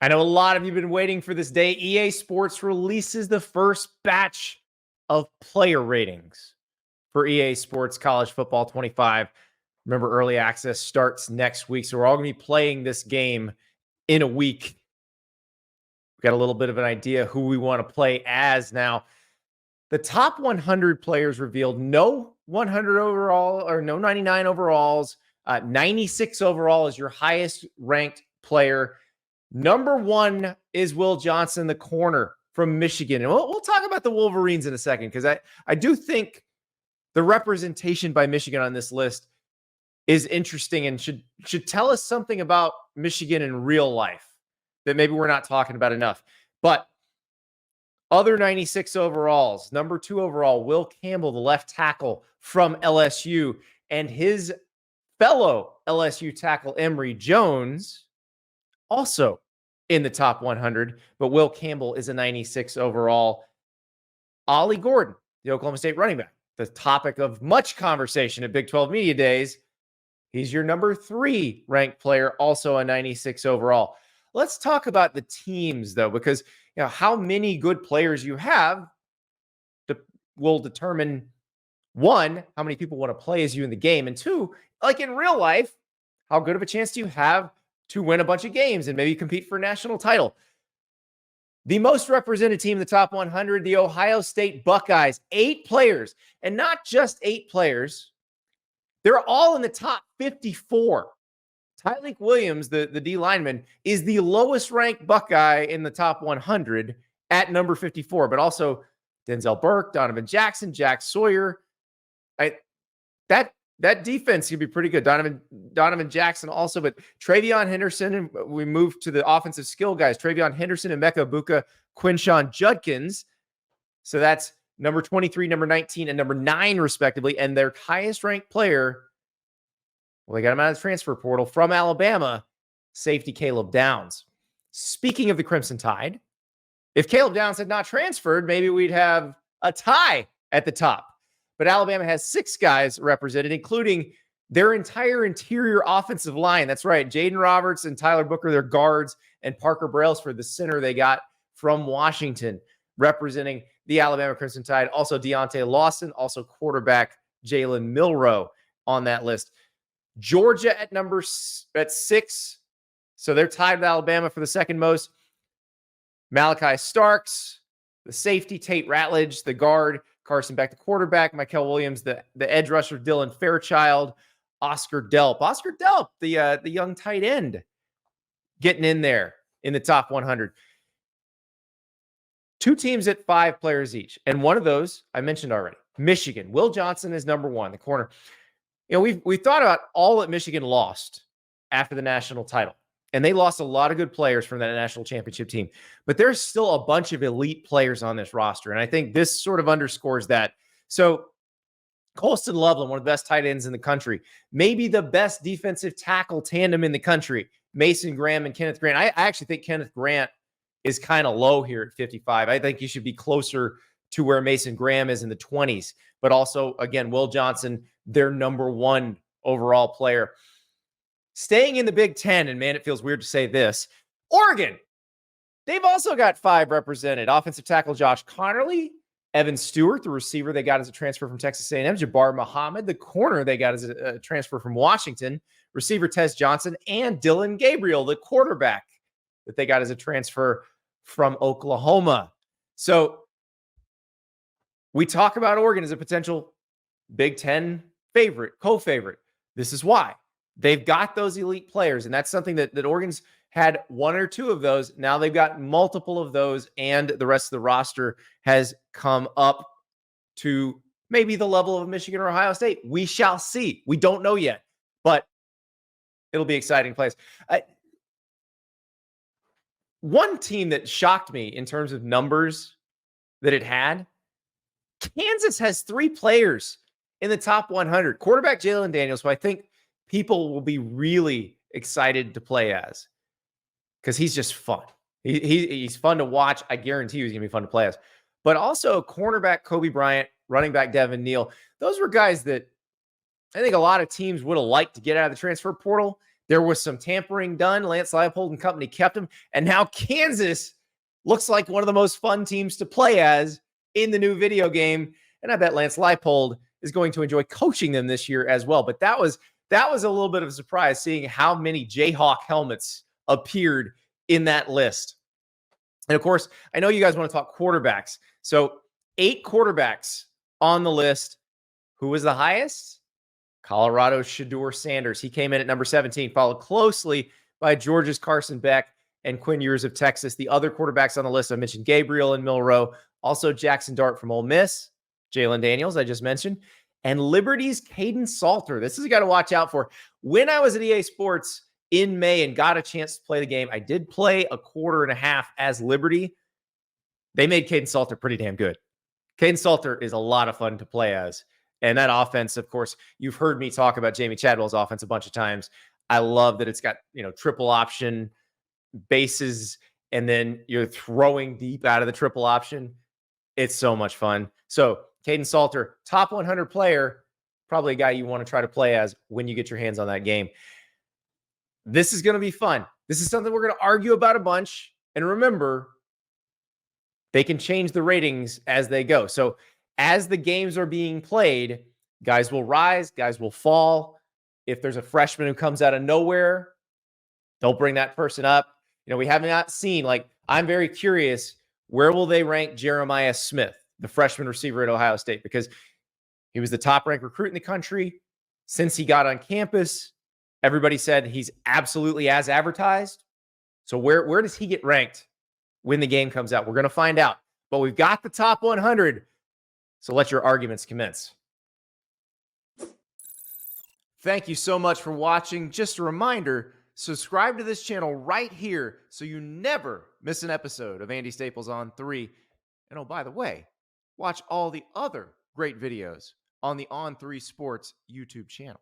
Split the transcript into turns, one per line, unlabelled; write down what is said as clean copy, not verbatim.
I know a lot of you have been waiting for this day. EA Sports releases the first batch of player ratings for EA Sports College Football 25. Remember, early access starts next week, so we're all going to be playing this game in a week. We've got a little bit of an idea who we want to play as now. The top 100 players revealed: no 100 overall or no 99 overalls. 96 overall is your highest ranked player. Number one is Will Johnson, the corner from Michigan. And we'll talk about the Wolverines in a second, because I do think the representation by Michigan on this list is interesting and should tell us something about Michigan in real life that maybe we're not talking about enough. But other 96 overalls, number 2 overall, Will Campbell, the left tackle from LSU, and his fellow LSU tackle, Emory Jones, also in the top 100, but Will Campbell is a 96 overall. Ollie Gordon, the Oklahoma State running back, the topic of much conversation at Big 12 Media Days. He's your number 3 ranked player, also a 96 overall. Let's talk about the teams, though, because how many good players you have will determine, 1, how many people want to play as you in the game, and 2, like in real life, how good of a chance do you have to win a bunch of games and maybe compete for a national title. The most represented team in the top 100, the Ohio State Buckeyes, 8 players, and not just 8 players. They're all in the top 54. Tyleik Williams, the D lineman, is the lowest ranked Buckeye in the top 100 at number 54, but also Denzel Burke, Donovan Jackson, Jack Sawyer. That defense could be pretty good. Donovan Jackson also, but Travion Henderson, and we moved to the offensive skill guys. Travion Henderson and Emeka Egbuka, Quinshawn Judkins. So that's number 23, number 19, and number 9, respectively. And their highest ranked player, well, they got him out of the transfer portal from Alabama, safety Caleb Downs. Speaking of the Crimson Tide, if Caleb Downs had not transferred, maybe we'd have a tie at the top. But Alabama has 6 guys represented, including their entire interior offensive line. That's right. Jaden Roberts and Tyler Booker, their guards, and Parker Brailsford, the center they got from Washington, representing the Alabama Crimson Tide. Also Deontay Lawson, also quarterback Jalen Milroe on that list. Georgia at 6. So they're tied with Alabama for the second most. Malachi Starks, the safety, Tate Ratledge, the guard, Carson Beck, the quarterback, Michael Williams, the edge rusher, Dylan Fairchild, Oscar Delp. Oscar Delp, the young tight end, getting in there in the top 100. 2 teams at 5 players each. And one of those I mentioned already, Michigan. Will Johnson is number 1, the corner. We've thought about all that Michigan lost after the national title. And they lost a lot of good players from that national championship team. But there's still a bunch of elite players on this roster. And I think this sort of underscores that. So Colston Loveland, one of the best tight ends in the country, maybe the best defensive tackle tandem in the country, Mason Graham and Kenneth Grant. I actually think Kenneth Grant is kind of low here at 55. I think he should be closer to where Mason Graham is in the 20s. But also, again, Will Johnson, their number 1 overall player. Staying in the Big Ten, and man, it feels weird to say this, Oregon, they've also got 5 represented. Offensive tackle Josh Connerly, Evan Stewart, the receiver they got as a transfer from Texas A&M, Jabbar Muhammad, the corner they got as a transfer from Washington, receiver Tez Johnson, and Dylan Gabriel, the quarterback that they got as a transfer from Oklahoma. So we talk about Oregon as a potential Big Ten favorite, co-favorite. This is why. They've got those elite players, and that's something that Oregon's had 1 or 2 of those. Now they've got multiple of those, and the rest of the roster has come up to maybe the level of Michigan or Ohio State. We shall see. We don't know yet, but it'll be exciting plays. One team that shocked me in terms of numbers that it had, Kansas has 3 players in the top 100. Quarterback Jalen Daniels, who I think people will be really excited to play as, because he's just fun. He's fun to watch. I guarantee you he's going to be fun to play as. But also cornerback Kobe Bryant, running back Devin Neal. Those were guys that I think a lot of teams would have liked to get out of the transfer portal, There was some tampering done. Lance Leipold and company kept him. And now Kansas looks like one of the most fun teams to play as in the new video game. And I bet Lance Leipold is going to enjoy coaching them this year as well. But that was a little bit of a surprise seeing how many Jayhawk helmets appeared in that list. And of course, I know you guys want to talk quarterbacks. So 8 quarterbacks on the list. Who was the highest? Colorado's Shedeur Sanders. He came in at number 17, followed closely by Georgia's Carson Beck and Quinn Ewers of Texas. The other quarterbacks on the list, I mentioned Gabriel and Milroe, also Jackson Dart from Ole Miss, Jalen Daniels, I just mentioned, and Liberty's Caden Salter. This is a guy to watch out for. When I was at EA Sports in May and got a chance to play the game, I did play a quarter and a half as Liberty. They made Caden Salter pretty damn good. Caden Salter is a lot of fun to play as. And that offense, of course, you've heard me talk about Jamie Chadwell's offense a bunch of times. I love that it's got, triple option bases, and then you're throwing deep out of the triple option. It's so much fun. So Caden Salter, top 100 player, probably a guy you want to try to play as when you get your hands on that game. This is going to be fun. This is something we're going to argue about a bunch. And remember, they can change the ratings as they go. So as the games are being played, guys will rise, guys will fall. If there's a freshman who comes out of nowhere, they'll bring that person up. We have not seen, I'm very curious, where will they rank Jeremiah Smith, the freshman receiver at Ohio State? Because he was the top-ranked recruit in the country. Since he got on campus, everybody said he's absolutely as advertised. So where does he get ranked when the game comes out? We're going to find out. But we've got the top 100. So let your arguments commence. Thank you so much for watching. Just a reminder, subscribe to this channel right here so you never miss an episode of Andy Staples on 3. And oh, by the way, watch all the other great videos on the On3 Sports YouTube channel.